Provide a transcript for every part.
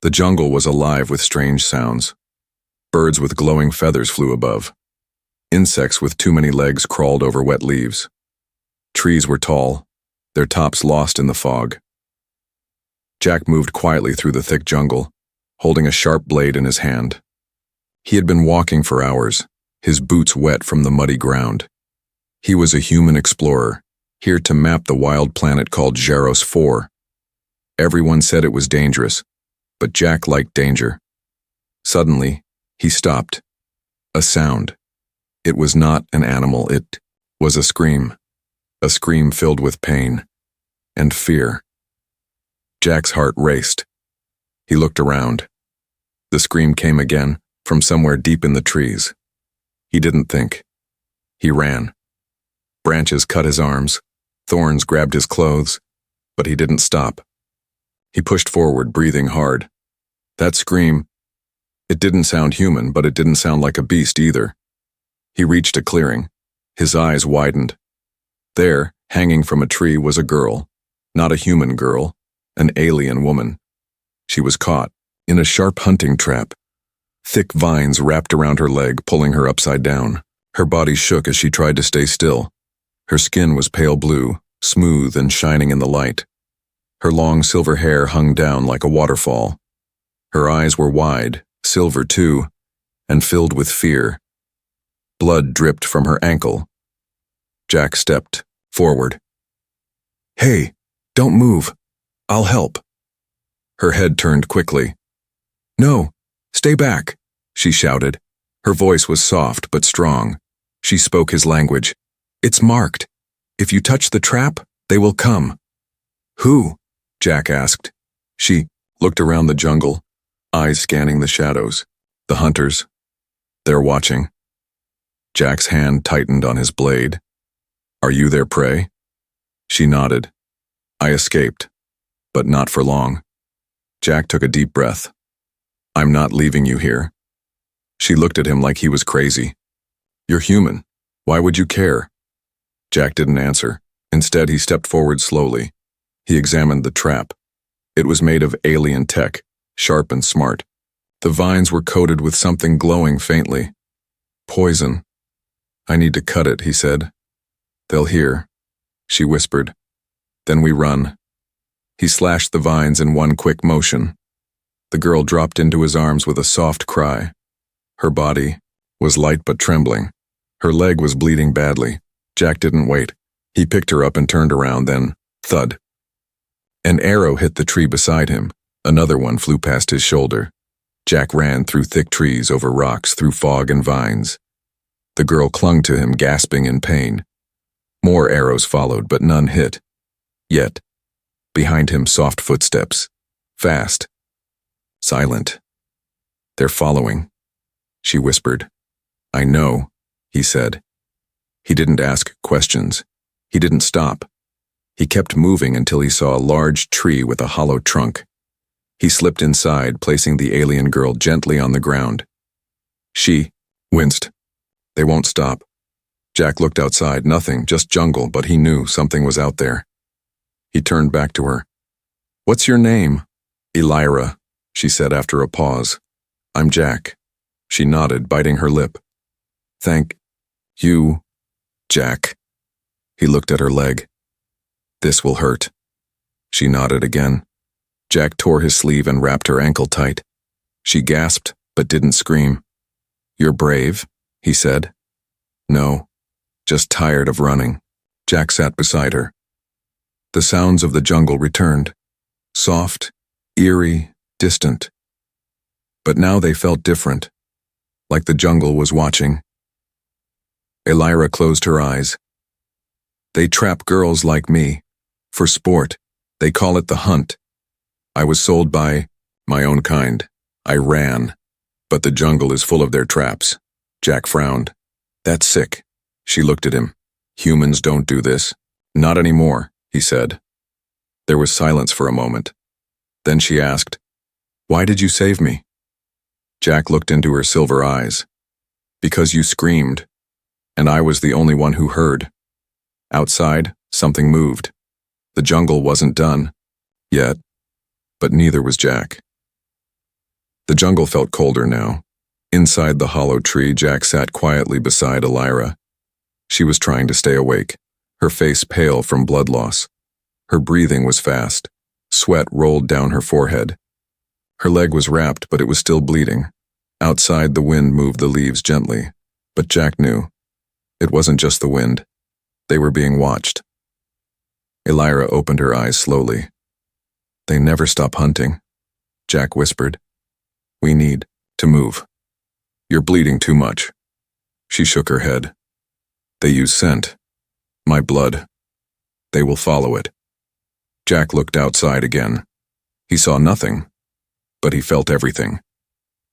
The jungle was alive with strange sounds. Birds with glowing feathers flew above. Insects with too many legs crawled over wet leaves. Trees were tall, their tops lost in the fog. Jack moved quietly through the thick jungle, holding a sharp blade in his hand. He had been walking for hours, his boots wet from the muddy ground. He was a human explorer, here to map the wild planet called Jaros 4. Everyone said it was dangerous, but Jack liked danger. Suddenly, he stopped. A sound. It was not an animal, it was a scream filled with pain and fear. Jack's heart raced. He looked around. The scream came again, from somewhere deep in the trees. He didn't think. He ran. Branches cut his arms, thorns grabbed his clothes, but he didn't stop. He pushed forward, breathing hard. That scream, it didn't sound human, but it didn't sound like a beast either. He reached a clearing. His eyes widened. There, hanging from a tree, was a girl. Not a human girl, an alien woman. She was caught in a sharp hunting trap. Thick vines wrapped around her leg, pulling her upside down. Her body shook as she tried to stay still. Her skin was pale blue, smooth and shining in the light. Her long silver hair hung down like a waterfall. Her eyes were wide, silver too, and filled with fear. Blood dripped from her ankle. Jack stepped forward. "Hey, don't move. I'll help." Her head turned quickly. "No, stay back," she shouted. Her voice was soft but strong. She spoke his language. "It's marked. If you touch the trap, they will come." "Who?" Jack asked. She looked around the jungle, eyes scanning the shadows. "The hunters. They're watching." Jack's hand tightened on his blade. "Are you their prey?" She nodded. "I escaped, but not for long." Jack took a deep breath. "I'm not leaving you here." She looked at him like he was crazy. "You're human. Why would you care?" Jack didn't answer. Instead, he stepped forward slowly. He examined the trap. It was made of alien tech, sharp and smart. The vines were coated with something glowing faintly. "Poison. I need to cut it," he said. "They'll hear," she whispered. "Then we run." He slashed the vines in one quick motion. The girl dropped into his arms with a soft cry. Her body was light but trembling. Her leg was bleeding badly. Jack didn't wait. He picked her up and turned around, then, thud. An arrow hit the tree beside him. Another one flew past his shoulder. Jack ran through thick trees, over rocks, through fog and vines. The girl clung to him, gasping in pain. More arrows followed, but none hit. Yet, behind him, soft footsteps. Fast. Silent. "They're following," she whispered. "I know," he said. He didn't ask questions. He didn't stop. He kept moving until he saw a large tree with a hollow trunk. He slipped inside, placing the alien girl gently on the ground. She winced. "They won't stop." Jack looked outside. Nothing, just jungle, but he knew something was out there. He turned back to her. "What's your name?" "Elira," she said after a pause. "I'm Jack." She nodded, biting her lip. "Thank you, Jack." He looked at her leg. "This will hurt." She nodded again. Jack tore his sleeve and wrapped her ankle tight. She gasped, but didn't scream. "You're brave," he said. "No, just tired of running." Jack sat beside her. The sounds of the jungle returned. Soft, eerie, distant. But now they felt different, like the jungle was watching. Elira closed her eyes. "They trap girls like me. For sport. They call it the hunt. I was sold by my own kind. I ran. But the jungle is full of their traps." Jack frowned. "That's sick." She looked at him. "Humans don't do this." "Not anymore," he said. There was silence for a moment. Then she asked, "Why did you save me?" Jack looked into her silver eyes. "Because you screamed, and I was the only one who heard." Outside, something moved. The jungle wasn't done yet, but neither was Jack. The jungle felt colder now. Inside the hollow tree, Jack sat quietly beside Elira. She was trying to stay awake, her face pale from blood loss. Her breathing was fast. Sweat rolled down her forehead. Her leg was wrapped, but it was still bleeding. Outside, the wind moved the leaves gently, but Jack knew. It wasn't just the wind. They were being watched. Elira opened her eyes slowly. "They never stop hunting," Jack whispered. "We need to move. You're bleeding too much." She shook her head. "They use scent. My blood. They will follow it." Jack looked outside again. He saw nothing, but he felt everything.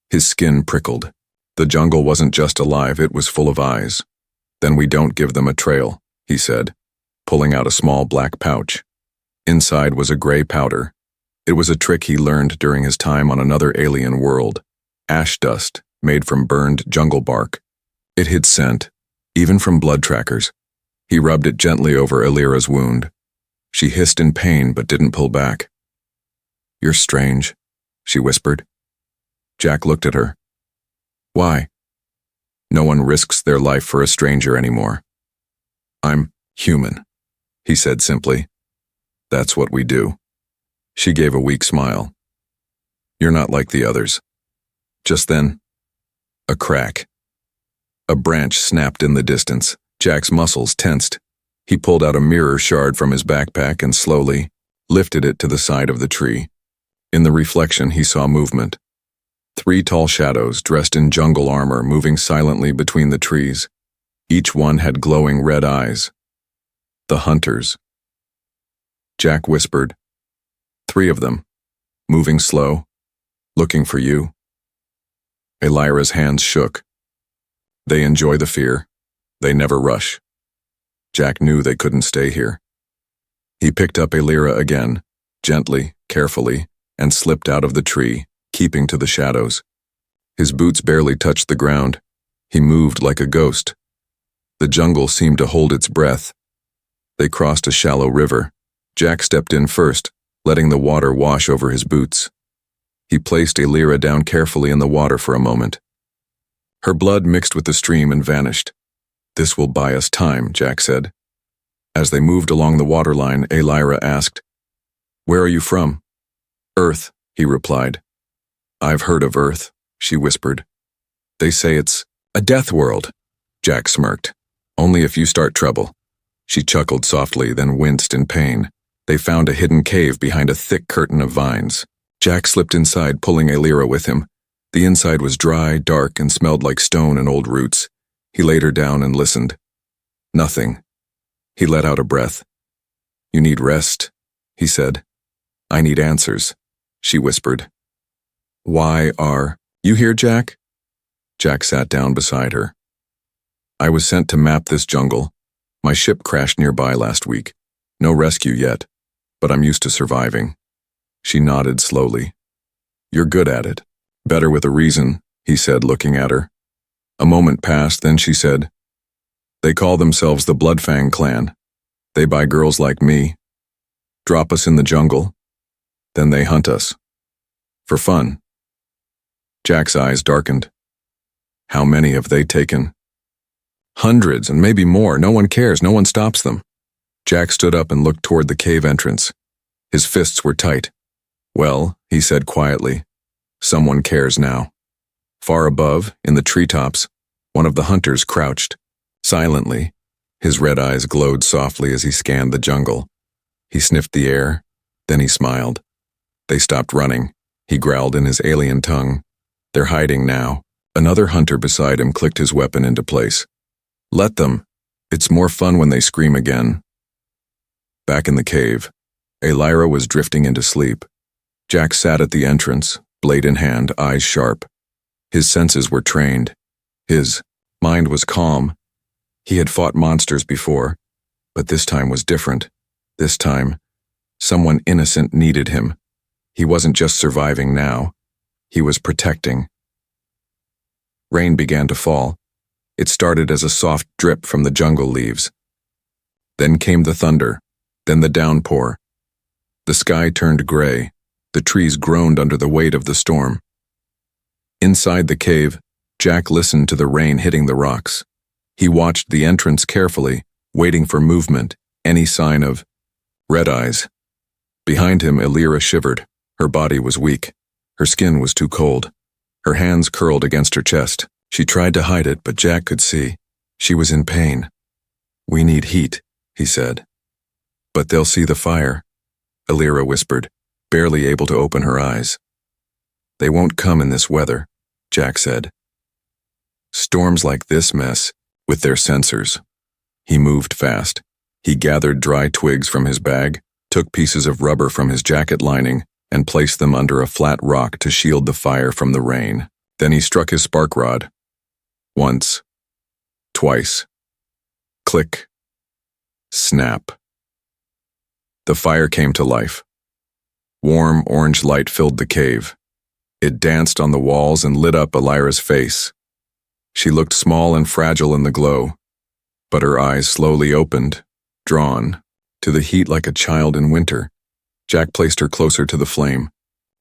His skin prickled. The jungle wasn't just alive, it was full of eyes. "Then we don't give them a trail," he said, pulling out a small black pouch. Inside was a gray powder. It was a trick he learned during his time on another alien world. Ash dust, made from burned jungle bark. It hid scent, even from blood trackers. He rubbed it gently over Elira's wound. She hissed in pain but didn't pull back. "You're strange," she whispered. Jack looked at her. "Why?" "No one risks their life for a stranger anymore." "I'm human," he said simply. "That's what we do." She gave a weak smile. "You're not like the others." Just then, a crack. A branch snapped in the distance. Jack's muscles tensed. He pulled out a mirror shard from his backpack and slowly lifted it to the side of the tree. In the reflection, he saw movement. 3 tall shadows dressed in jungle armor moving silently between the trees. Each one had glowing red eyes. The hunters. Jack whispered. 3 of them, moving slow, looking for you. Elira's hands shook. They enjoy the fear. They never rush. Jack knew they couldn't stay here. He picked up Elira again, gently, carefully, and slipped out of the tree, keeping to the shadows. His boots barely touched the ground. He moved like a ghost. The jungle seemed to hold its breath. They crossed a shallow river. Jack stepped in first, letting the water wash over his boots. He placed Elira down carefully in the water for a moment. Her blood mixed with the stream and vanished. "This will buy us time," Jack said. As they moved along the waterline, Elira asked, "Where are you from?" "Earth," he replied. "I've heard of Earth," she whispered. "They say it's a death world." Jack smirked. "Only if you start trouble." She chuckled softly, then winced in pain. They found a hidden cave behind a thick curtain of vines. Jack slipped inside, pulling Elira with him. The inside was dry, dark, and smelled like stone and old roots. He laid her down and listened. Nothing. He let out a breath. "You need rest," he said. "I need answers," she whispered. "Why are you here, Jack?" Jack sat down beside her. "I was sent to map this jungle. My ship crashed nearby last week. No rescue yet, but I'm used to surviving." She nodded slowly. "You're good at it. Better with a reason," he said, looking at her. A moment passed, then she said, "They call themselves the Bloodfang clan. They buy girls like me, drop us in the jungle, then they hunt us. For fun." Jack's eyes darkened. "How many have they taken?" "Hundreds, and maybe more. No one cares. No one stops them." Jack stood up and looked toward the cave entrance. His fists were tight. "Well," he said quietly, "someone cares now." Far above, in the treetops, one of the hunters crouched. Silently, his red eyes glowed softly as he scanned the jungle. He sniffed the air, then he smiled. They stopped running. He growled in his alien tongue. "They're hiding now." Another hunter beside him clicked his weapon into place. "Let them. It's more fun when they scream again." Back in the cave, Elira was drifting into sleep. Jack sat at the entrance, blade in hand, eyes sharp. His senses were trained. His mind was calm. He had fought monsters before, but this time was different. This time, someone innocent needed him. He wasn't just surviving now. He was protecting. Rain began to fall. It started as a soft drip from the jungle leaves. Then came the thunder, then the downpour. The sky turned gray. The trees groaned under the weight of the storm. Inside the cave, Jack listened to the rain hitting the rocks. He watched the entrance carefully, waiting for movement, any sign of red eyes. Behind him, Elira shivered. Her body was weak. Her skin was too cold. Her hands curled against her chest. She tried to hide it, but Jack could see. She was in pain. "We need heat," he said. "But they'll see the fire," Elira whispered, barely able to open her eyes. "They won't come in this weather," Jack said. "Storms like this mess with their sensors." He moved fast. He gathered dry twigs from his bag, took pieces of rubber from his jacket lining, and placed them under a flat rock to shield the fire from the rain. Then he struck his spark rod. Once. Twice. Click. Snap. The fire came to life. Warm orange light filled the cave. It danced on the walls and lit up Elira's face. She looked small and fragile in the glow, but her eyes slowly opened, drawn to the heat like a child in winter. Jack placed her closer to the flame.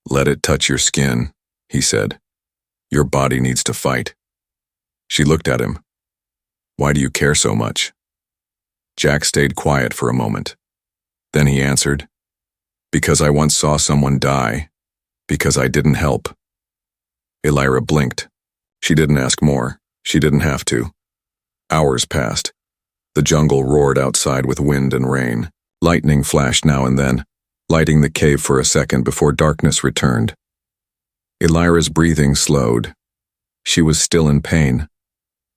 "Let it touch your skin," he said. "Your body needs to fight." She looked at him. "Why do you care so much?" Jack stayed quiet for a moment. Then he answered, "Because I once saw someone die. Because I didn't help." Elira blinked. She didn't ask more. She didn't have to. Hours passed. The jungle roared outside with wind and rain. Lightning flashed now and then, lighting the cave for a second before darkness returned. Elira's breathing slowed. She was still in pain,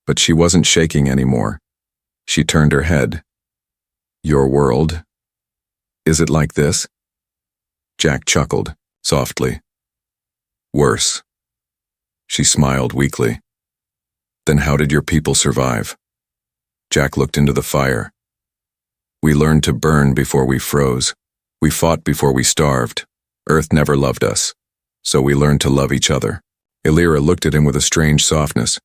but she wasn't shaking anymore. She turned her head. "Your world? Is it like this?" Jack chuckled, softly. "Worse." She smiled weakly. "Then how did your people survive?" Jack looked into the fire. "We learned to burn before we froze. We fought before we starved. Earth never loved us, so we learned to love each other." Elira looked at him with a strange softness.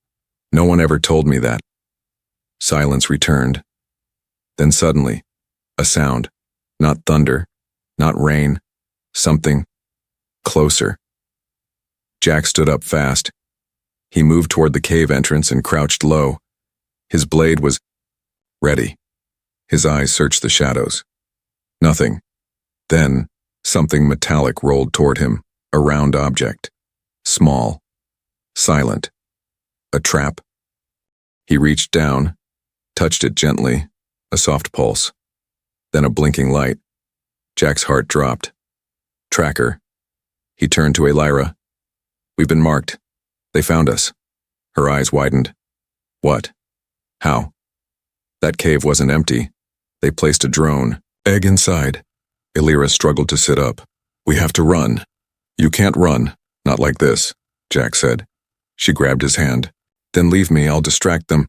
"No one ever told me that." Silence returned. Then suddenly, a sound. Not thunder, not rain. Something closer. Jack stood up fast. He moved toward the cave entrance and crouched low. His blade was ready. His eyes searched the shadows. Nothing. Then, something metallic rolled toward him, a round object. Small. Silent. A trap. He reached down, touched it gently, a soft pulse. Then a blinking light. Jack's heart dropped. Tracker. He turned to Elira. "We've been marked. They found us." Her eyes widened. "What? How?" "That cave wasn't empty. They placed a drone egg inside." Elira struggled to sit up. "We have to run." "You can't run. Not like this," Jack said. She grabbed his hand. "Then leave me, I'll distract them."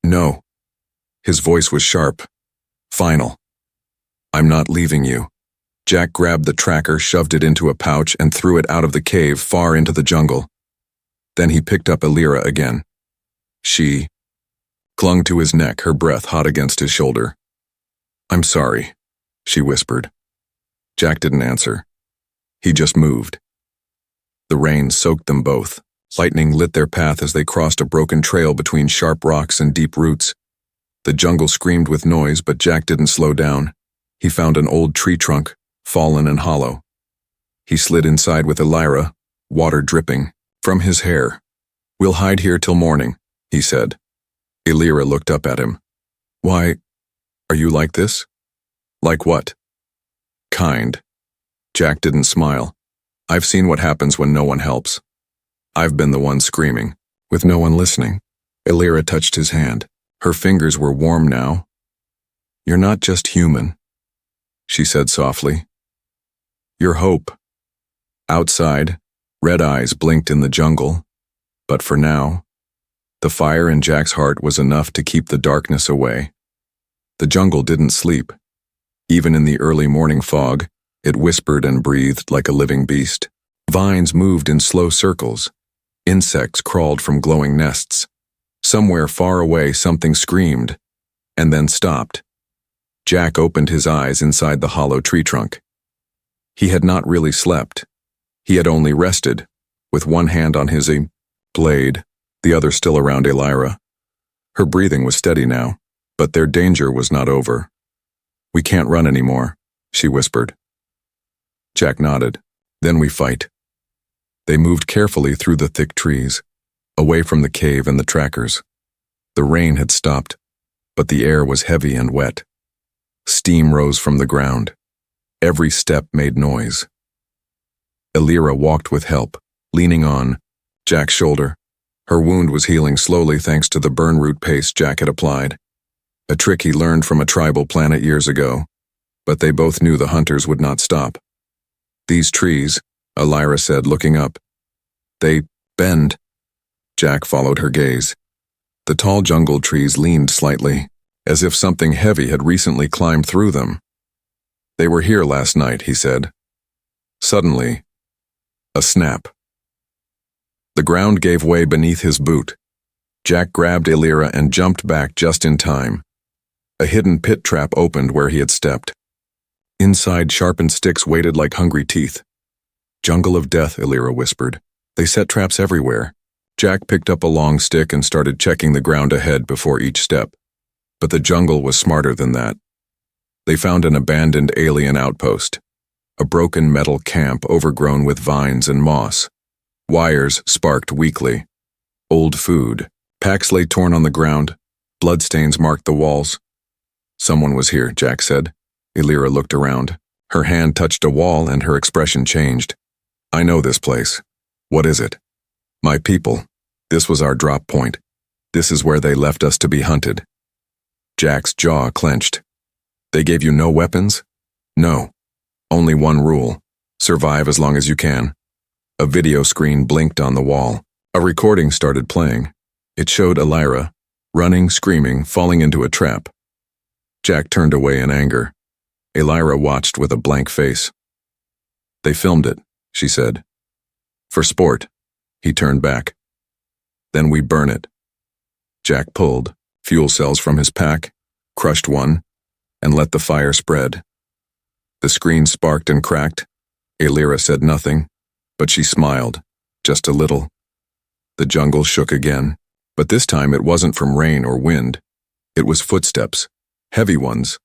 "No." His voice was sharp. Final. "I'm not leaving you." Jack grabbed the tracker, shoved it into a pouch, and threw it out of the cave far into the jungle. Then he picked up Elira again. She clung to his neck, her breath hot against his shoulder. "I'm sorry," she whispered. Jack didn't answer. He just moved. The rain soaked them both. Lightning lit their path as they crossed a broken trail between sharp rocks and deep roots. The jungle screamed with noise, but Jack didn't slow down. He found an old tree trunk, fallen and hollow. He slid inside with Elira, water dripping from his hair. "We'll hide here till morning," he said. Elira looked up at him. "Why, are you like this?" "Like what?" "Kind." Jack didn't smile. "I've seen what happens when no one helps. I've been the one screaming, with no one listening." Elira touched his hand. Her fingers were warm now. "You're not just human," she said softly. "You're hope." Outside, red eyes blinked in the jungle, but for now, the fire in Jack's heart was enough to keep the darkness away. The jungle didn't sleep. Even in the early morning fog, it whispered and breathed like a living beast. Vines moved in slow circles. Insects crawled from glowing nests. Somewhere far away, something screamed, and then stopped. Jack opened his eyes inside the hollow tree trunk. He had not really slept. He had only rested, with one hand on his Blade, the other still around Elira. Her breathing was steady now, but their danger was not over. "We can't run anymore," she whispered. Jack nodded. "Then we fight." They moved carefully through the thick trees, away from the cave and the trackers. The rain had stopped, but the air was heavy and wet. Steam rose from the ground. Every step made noise. Elira walked with help, leaning on Jack's shoulder. Her wound was healing slowly thanks to the burn root paste Jack had applied, a trick he learned from a tribal planet years ago, but they both knew the hunters would not stop. "These trees," Elira said, looking up. "They bend." Jack followed her gaze. The tall jungle trees leaned slightly, as if something heavy had recently climbed through them. "They were here last night," he said. Suddenly, a snap. The ground gave way beneath his boot. Jack grabbed Elira and jumped back just in time. A hidden pit trap opened where he had stepped. Inside, sharpened sticks waited like hungry teeth. "Jungle of death," Elira whispered. "They set traps everywhere." Jack picked up a long stick and started checking the ground ahead before each step. But the jungle was smarter than that. They found an abandoned alien outpost, a broken metal camp overgrown with vines and moss. Wires sparked weakly. Old food. Packs lay torn on the ground. Bloodstains marked the walls. "Someone was here," Jack said. Elira looked around. Her hand touched a wall and her expression changed. "I know this place." "What is it?" "My people. This was our drop point. This is where they left us to be hunted." Jack's jaw clenched. "They gave you no weapons?" "No. Only one rule. Survive as long as you can." A video screen blinked on the wall. A recording started playing. It showed Elira, running, screaming, falling into a trap. Jack turned away in anger. Elira watched with a blank face. "They filmed it," she said. "For sport." He turned back. "Then we burn it." Jack pulled fuel cells from his pack, crushed one, and let the fire spread. The screen sparked and cracked. Elira said nothing, but she smiled, just a little. The jungle shook again, but this time it wasn't from rain or wind. It was footsteps, heavy ones.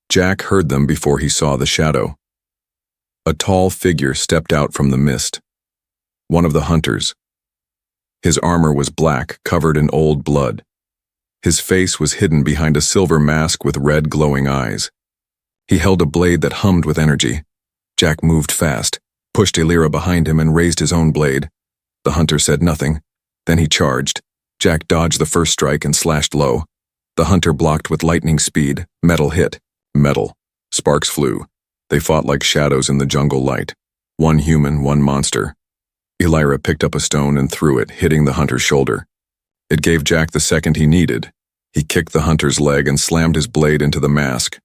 Jack heard them before he saw the shadow. A tall figure stepped out from the mist. One of the hunters. His armor was black, covered in old blood. His face was hidden behind a silver mask with red glowing eyes. He held a blade that hummed with energy. Jack moved fast, pushed Elira behind him and raised his own blade. The hunter said nothing. Then he charged. Jack dodged the first strike and slashed low. The hunter blocked with lightning speed. Metal hit. Metal. Sparks flew. They fought like shadows in the jungle light. One human, one monster. Elira picked up a stone and threw it, hitting the hunter's shoulder. It gave Jack the second he needed. He kicked the hunter's leg and slammed his blade into the mask.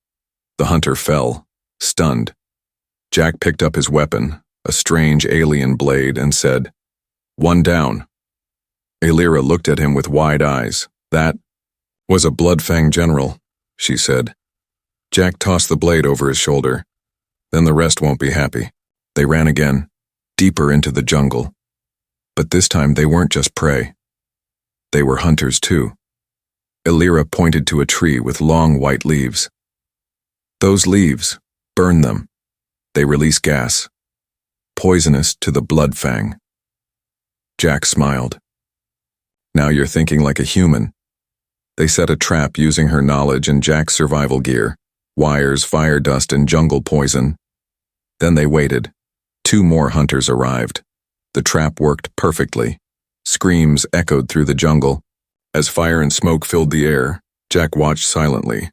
The hunter fell, stunned. Jack picked up his weapon, a strange alien blade, and said, "One down." Elira looked at him with wide eyes. "That was a Bloodfang general," she said. Jack tossed the blade over his shoulder. "Then the rest won't be happy." They ran again, deeper into the jungle. But this time they weren't just prey. They were hunters too. Elira pointed to a tree with long white leaves. "Those leaves, burn them. They release gas, poisonous to the Bloodfang." Jack smiled. "Now you're thinking like a human." They set a trap using her knowledge and Jack's survival gear, wires, fire dust, and jungle poison. Then they waited. 2 more hunters arrived. The trap worked perfectly. Screams echoed through the jungle. As fire and smoke filled the air, Jack watched silently.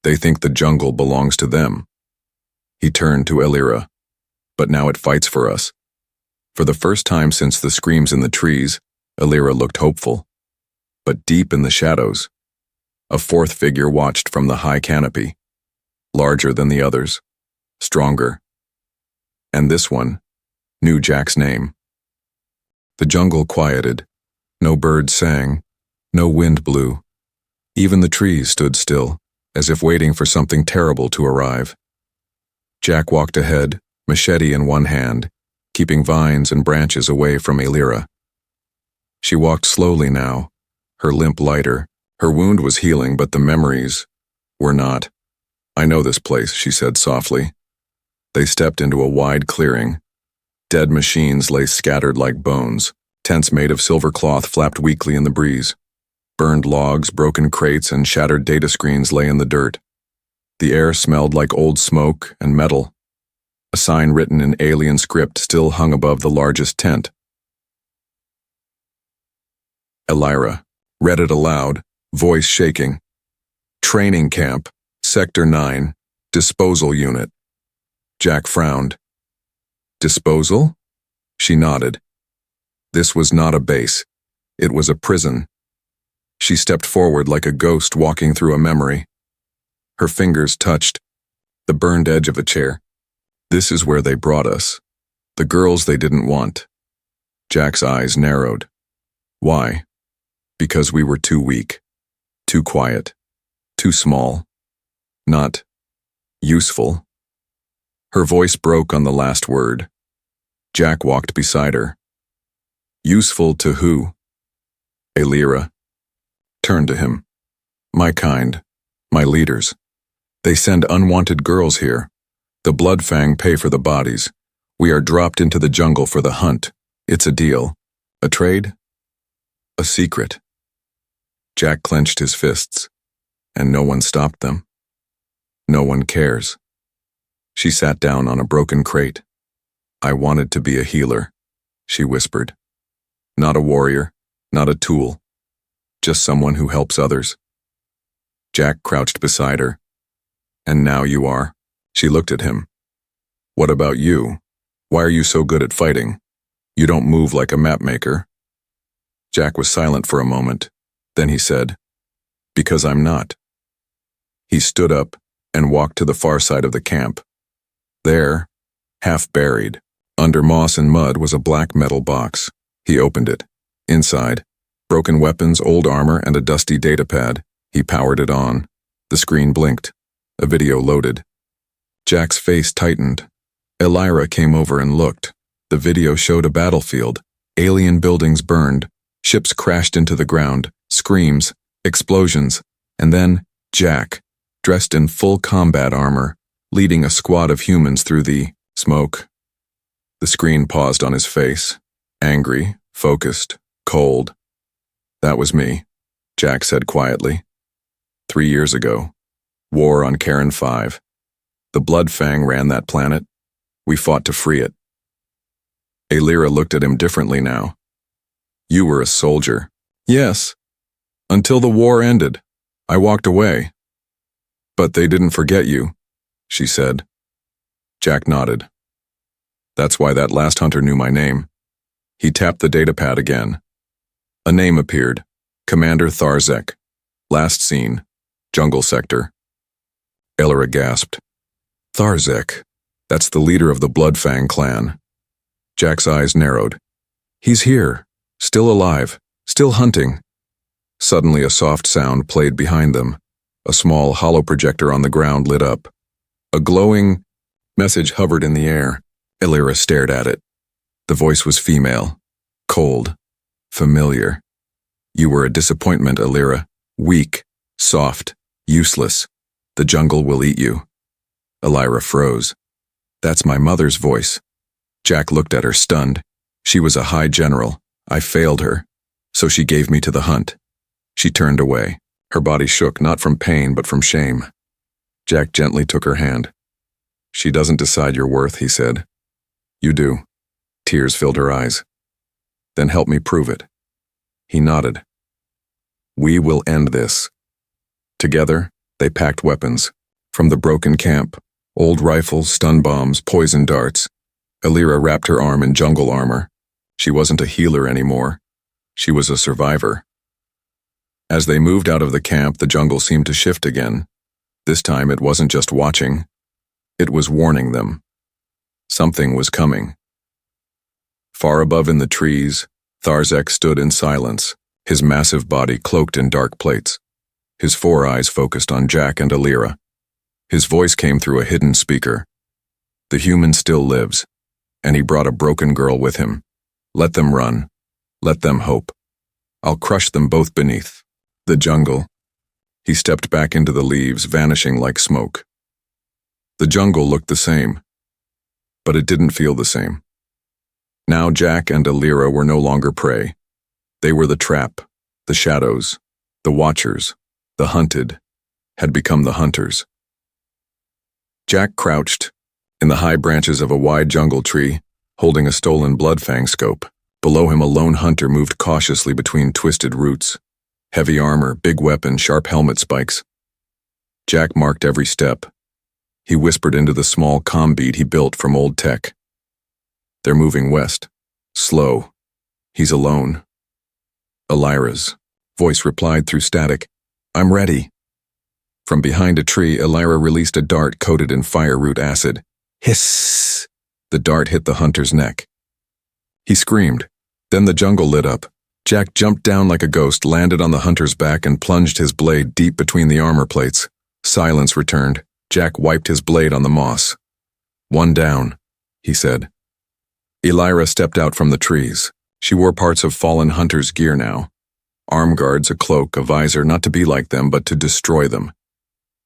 They think the jungle belongs to them. He turned to Elira. "But now it fights for us." For the first time since the screams in the trees, Elira looked hopeful. But deep in the shadows, a 4th figure watched from the high canopy. Larger than the others, stronger. And this one knew Jack's name. The jungle quieted. No birds sang. No wind blew. Even the trees stood still, as if waiting for something terrible to arrive. Jack walked ahead, machete in one hand, keeping vines and branches away from Elira. She walked slowly now, her limp lighter. Her wound was healing, but the memories were not. "I know this place," she said softly. They stepped into a wide clearing. Dead machines lay scattered like bones. Tents made of silver cloth flapped weakly in the breeze. Burned logs, broken crates, and shattered data screens lay in the dirt. The air smelled like old smoke and metal. A sign written in alien script still hung above the largest tent. Elira read it aloud, voice shaking. "Training camp, Sector 9, disposal unit." Jack frowned. "Disposal?" She nodded. This was not a base. It was a prison. She stepped forward like a ghost walking through a memory. Her fingers touched the burned edge of a chair. "This is where they brought us. The girls they didn't want." Jack's eyes narrowed. "Why?" "Because we were too weak, too quiet, too small, not useful." Her voice broke on the last word. Jack walked beside her. "Useful to who?" Elira turned to him. "My kind, my leaders. They send unwanted girls here. The Bloodfang pay for the bodies. We are dropped into the jungle for the hunt. It's a deal. A trade? A secret." Jack clenched his fists, and no one stopped them. No one cares. She sat down on a broken crate. "I wanted to be a healer," she whispered. "Not a warrior, not a tool. Just someone who helps others." Jack crouched beside her. "And now you are." She looked at him. "What about you? Why are you so good at fighting? You don't move like a mapmaker." Jack was silent for a moment. Then he said, "Because I'm not." He stood up and walked to the far side of the camp. There, half buried, under moss and mud, was a black metal box. He opened it. Inside, broken weapons, old armor, and a dusty datapad. He powered it on. The screen blinked. A video loaded. Jack's face tightened. Elira came over and looked. The video showed a battlefield. Alien buildings burned. Ships crashed into the ground. Screams, explosions, and then Jack, dressed in full combat armor, leading a squad of humans through the smoke. The screen paused on his face, angry, focused, cold. "That was me," Jack said quietly. 3 years ago. War on Karen 5. The Bloodfang ran that planet. We fought to free it. Elira looked at him differently now. "You were a soldier." "Yes. Until the war ended. I walked away." "But they didn't forget you," she said. Jack nodded. "That's why that last hunter knew my name." He tapped the datapad again. A name appeared. Commander Tharzek. Last seen. Jungle sector. Elira gasped. "Tharzek. That's the leader of the Bloodfang clan." Jack's eyes narrowed. "He's here. Still alive. Still hunting." Suddenly a soft sound played behind them. A small hollow projector on the ground lit up. A glowing message hovered in the air. Elira stared at it. The voice was female. Cold. Familiar. "You were a disappointment, Elira. Weak. Soft. Useless. The jungle will eat you." Elira froze. "That's my mother's voice." Jack looked at her, stunned. She was a high general. I failed her. So she gave me to the hunt. She turned away. Her body shook, not from pain, but from shame. Jack gently took her hand. "She doesn't decide your worth," he said. "You do." Tears filled her eyes. "Then help me prove it." He nodded. "We will end this." Together, they packed weapons. From the broken camp, old rifles, stun bombs, poison darts. Elira wrapped her arm in jungle armor. She wasn't a healer anymore. She was a survivor. As they moved out of the camp, the jungle seemed to shift again. This time it wasn't just watching. It was warning them. Something was coming. Far above in the trees, Tharzek stood in silence, his massive body cloaked in dark plates. His 4 eyes focused on Jack and Elira. His voice came through a hidden speaker. "The human still lives, and he brought a broken girl with him. Let them run. Let them hope." I'll crush them both beneath. The jungle. He stepped back into the leaves, vanishing like smoke. The jungle looked the same, but it didn't feel the same. Now Jack and Alira were no longer prey. They were the trap, the shadows, the watchers, the hunted, had become the hunters. Jack crouched in the high branches of a wide jungle tree, holding a stolen bloodfang scope. Below him, a lone hunter moved cautiously between twisted roots. Heavy armor, big weapon, sharp helmet spikes. Jack marked every step. He whispered into the small comm bead he built from old tech. They're moving west. Slow. He's alone. Alira's voice replied through static. I'm ready. From behind a tree, Alira released a dart coated in fire root acid. Hiss! The dart hit the hunter's neck. He screamed. Then the jungle lit up. Jack jumped down like a ghost, landed on the hunter's back, and plunged his blade deep between the armor plates. Silence returned. Jack wiped his blade on the moss. One down, he said. Alira stepped out from the trees. She wore parts of fallen hunters' gear now. Arm guards, a cloak, a visor, not to be like them, but to destroy them.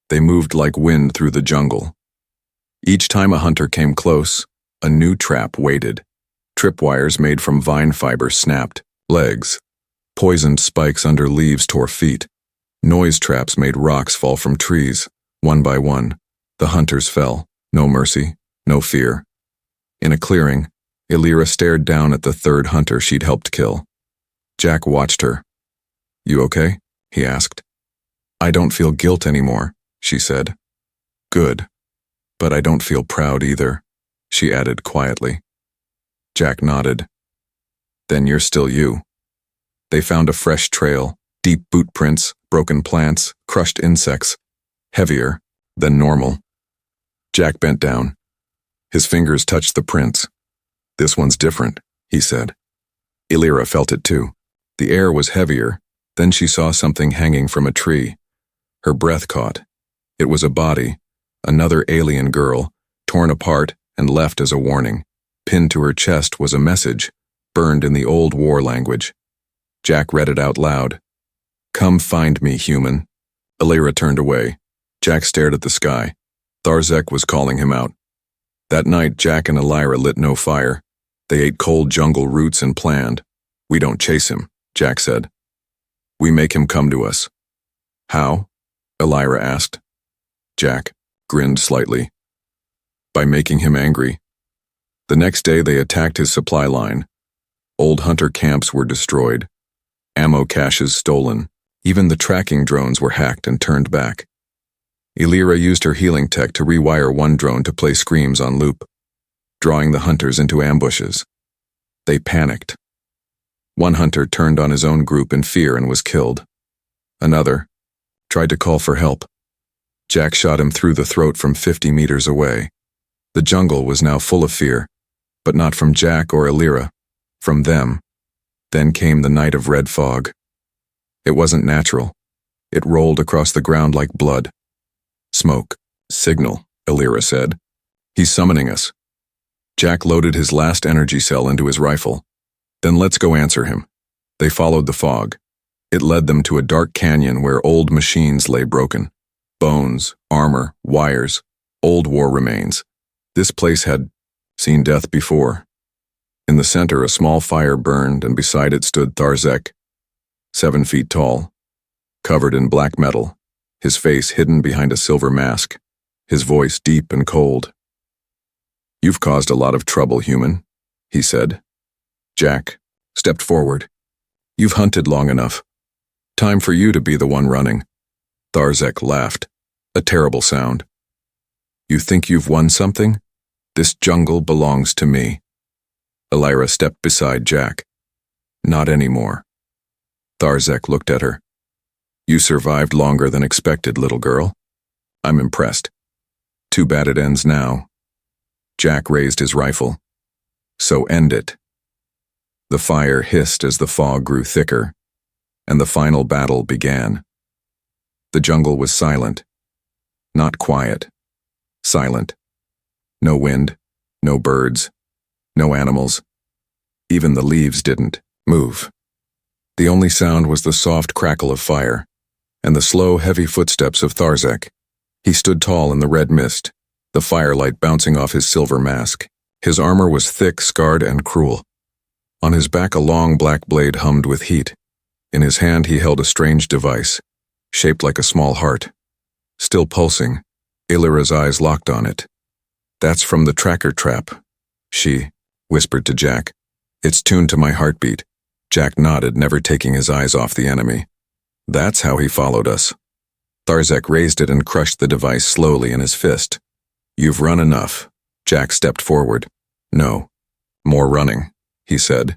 They moved like wind through the jungle. Each time a hunter came close, a new trap waited. Tripwires made from vine fiber snapped. Legs. Poisoned spikes under leaves tore feet. Noise traps made rocks fall from trees. One by one, the hunters fell. No mercy, no fear. In a clearing, Alira stared down at the third hunter she'd helped kill. Jack watched her. You okay? He asked. I don't feel guilt anymore, she said. Good. But I don't feel proud either, she added quietly. Jack nodded. Then you're still you. They found a fresh trail, deep boot prints, broken plants, crushed insects, heavier than normal. Jack bent down. His fingers touched the prints. This one's different, he said. Alira felt it too. The air was heavier. Then she saw something hanging from a tree. Her breath caught. It was a body, another alien girl, torn apart and left as a warning. Pinned to her chest was a message, burned in the old war language. Jack read it out loud. Come find me, human. Alira turned away. Jack stared at the sky. Tharzek was calling him out. That night, Jack and Alira lit no fire. They ate cold jungle roots and planned. We don't chase him, Jack said. We make him come to us. How? Alira asked. Jack grinned slightly. By making him angry. The next day they attacked his supply line. Old hunter camps were destroyed. Ammo caches stolen. Even the tracking drones were hacked and turned back. Alira used her healing tech to rewire one drone to play screams on loop, drawing the hunters into ambushes. They panicked. One hunter turned on his own group in fear and was killed. Another tried to call for help. Jack shot him through the throat from 50 meters away. The jungle was now full of fear, but not from Jack or Alira, from them. Then came the night of red fog. It wasn't natural. It rolled across the ground like blood. Smoke. Signal, Alira said. He's summoning us. Jack loaded his last energy cell into his rifle. Then let's go answer him. They followed the fog. It led them to a dark canyon where old machines lay broken. Bones, armor, wires, old war remains. This place had seen death before. In the center, a small fire burned, and beside it stood Tharzek, 7 feet tall, covered in black metal, his face hidden behind a silver mask, his voice deep and cold. You've caused a lot of trouble, human, he said. Jack stepped forward. You've hunted long enough. Time for you to be the one running. Tharzek laughed, a terrible sound. You think you've won something? This jungle belongs to me. Alira stepped beside Jack. Not anymore. Tharzek looked at her. You survived longer than expected, little girl. I'm impressed. Too bad it ends now. Jack raised his rifle. So end it. The fire hissed as the fog grew thicker, and the final battle began. The jungle was silent. Not quiet. Silent. No wind, no birds, no animals. Even the leaves didn't move. The only sound was the soft crackle of fire, and the slow, heavy footsteps of Tharzek. He stood tall in the red mist, the firelight bouncing off his silver mask. His armor was thick, scarred, and cruel. On his back a long black blade hummed with heat. In his hand he held a strange device, shaped like a small heart. Still pulsing, Illyra's eyes locked on it. "That's from the tracker trap," she whispered to Jack. "It's tuned to my heartbeat." Jack nodded, never taking his eyes off the enemy. "That's how he followed us." Tharzek raised it and crushed the device slowly in his fist. "You've run enough." Jack stepped forward. "No. More running," he said.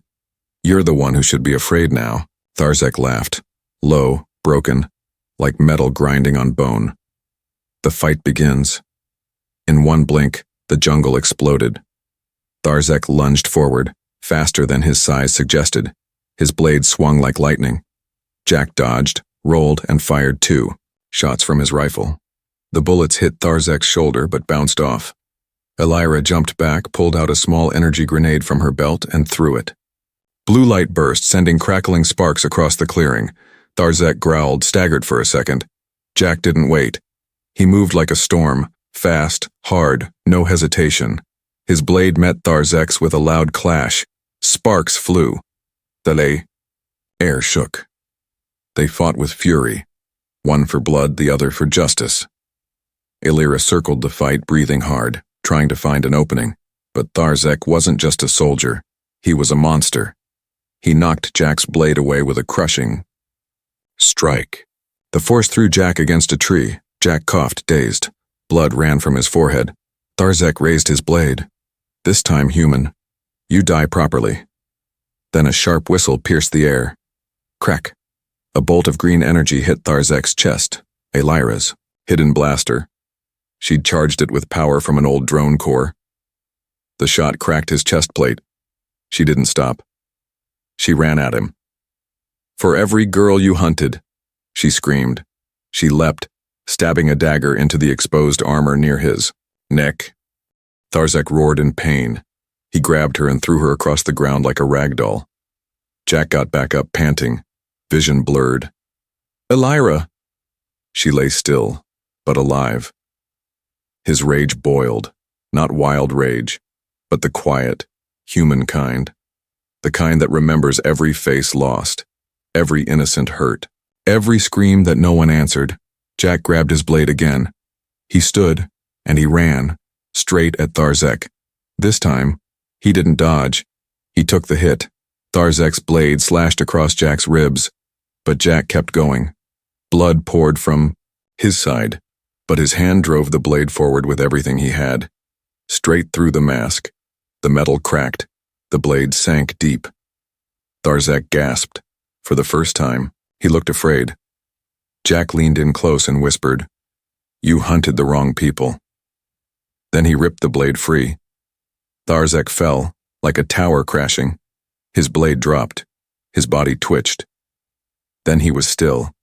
"You're the one who should be afraid now." Tharzek laughed, low, broken, like metal grinding on bone. "The fight begins." In one blink, the jungle exploded. Tharzek lunged forward, faster than his size suggested. His blade swung like lightning. Jack dodged, rolled, and fired 2 shots from his rifle. The bullets hit Tharzek's shoulder but bounced off. Illyra jumped back, pulled out a small energy grenade from her belt, and threw it. Blue light burst, sending crackling sparks across the clearing. Tharzek growled, staggered for a second. Jack didn't wait. He moved like a storm, fast, hard, no hesitation. His blade met Tharzek's with a loud clash. Sparks flew. The air shook. They fought with fury, one for blood, the other for justice. Illyra circled the fight, breathing hard, trying to find an opening. But Tharzek wasn't just a soldier. He was a monster. He knocked Jack's blade away with a crushing strike. The force threw Jack against a tree. Jack coughed, dazed. Blood ran from his forehead. Tharzek raised his blade. "This time, human. You die properly." Then a sharp whistle pierced the air. Crack. A bolt of green energy hit Tharzek's chest, Illyra's hidden blaster. She'd charged it with power from an old drone core. The shot cracked his chest plate. She didn't stop. She ran at him. "For every girl you hunted," she screamed. She leapt, stabbing a dagger into the exposed armor near his neck. Tharzek roared in pain. He grabbed her and threw her across the ground like a rag doll. Jack got back up, panting, vision blurred. "Illyra!" She lay still, but alive. His rage boiled, not wild rage, but the quiet, human kind. The kind that remembers every face lost, every innocent hurt, every scream that no one answered. Jack grabbed his blade again. He stood, and he ran, straight at Tharzek. This time, he didn't dodge. He took the hit. Tharzek's blade slashed across Jack's ribs, but Jack kept going. Blood poured from his side, but his hand drove the blade forward with everything he had. Straight through the mask. The metal cracked. The blade sank deep. Tharzek gasped. For the first time, he looked afraid. Jack leaned in close and whispered, "You hunted the wrong people." Then he ripped the blade free. Tharzek fell, like a tower crashing. His blade dropped. His body twitched. Then he was still.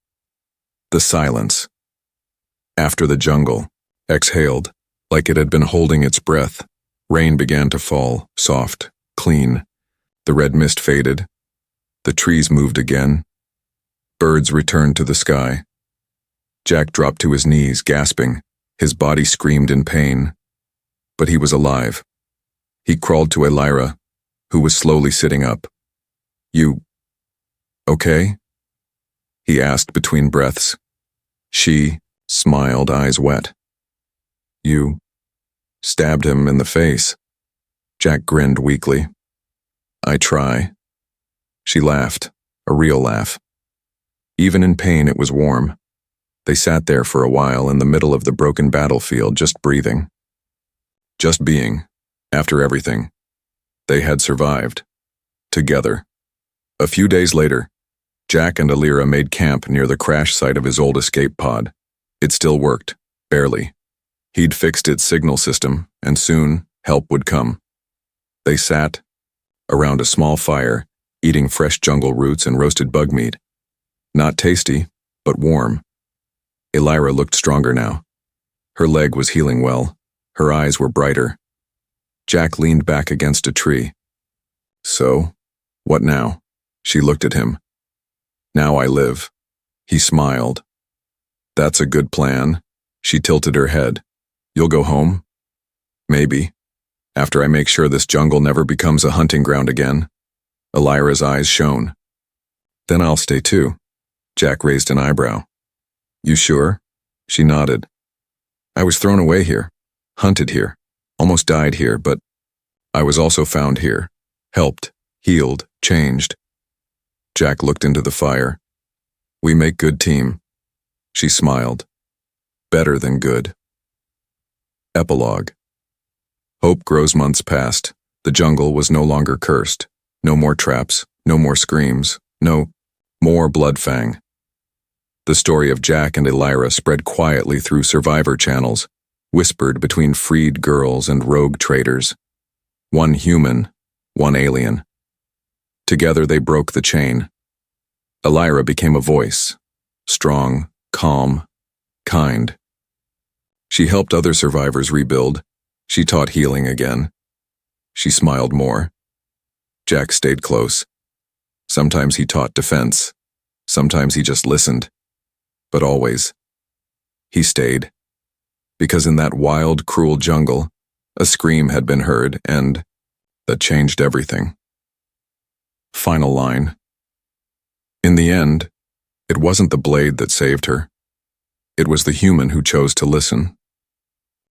The silence. After the jungle exhaled, like it had been holding its breath, rain began to fall, soft, clean. The red mist faded. The trees moved again. Birds returned to the sky. Jack dropped to his knees, gasping. His body screamed in pain. But he was alive. He crawled to Illyra, who was slowly sitting up. "You okay?" he asked between breaths. She smiled, eyes wet. "You stabbed him in the face." Jack grinned weakly. "I try." She laughed, a real laugh. Even in pain, it was warm. They sat there for a while in the middle of the broken battlefield, just breathing. Just being, after everything. They had survived. Together. A few days later, Jack and Illyra made camp near the crash site of his old escape pod. It still worked, barely. He'd fixed its signal system, and soon, help would come. They sat around a small fire, eating fresh jungle roots and roasted bug meat. Not tasty, but warm. Illyra looked stronger now. Her leg was healing well. Her eyes were brighter. Jack leaned back against a tree. "So, what now?" She looked at him. Now I live. He smiled. That's a good plan. She tilted her head. You'll go home? Maybe. After I make sure this jungle never becomes a hunting ground again. Elira's eyes shone. Then I'll stay too. Jack raised an eyebrow. You sure? She nodded. I was thrown away here, hunted here, almost died here, but I was also found here, helped, healed, changed. Jack looked into the fire. We make good team. She smiled. Better than good. Epilogue. Hope grows months past. The jungle was no longer cursed. No more traps, no more screams, no more bloodfang. The story of Jack and Elira spread quietly through survivor channels, whispered between freed girls and rogue traders. One human, one alien. Together they broke the chain. Elira became a voice, strong, calm, kind. She helped other survivors rebuild. She taught healing again. She smiled more. Jack stayed close. Sometimes he taught defense. Sometimes he just listened. But always, he stayed. Because in that wild, cruel jungle, a scream had been heard, and that changed everything. Final line. In the end, it wasn't the blade that saved her. It was the human who chose to listen.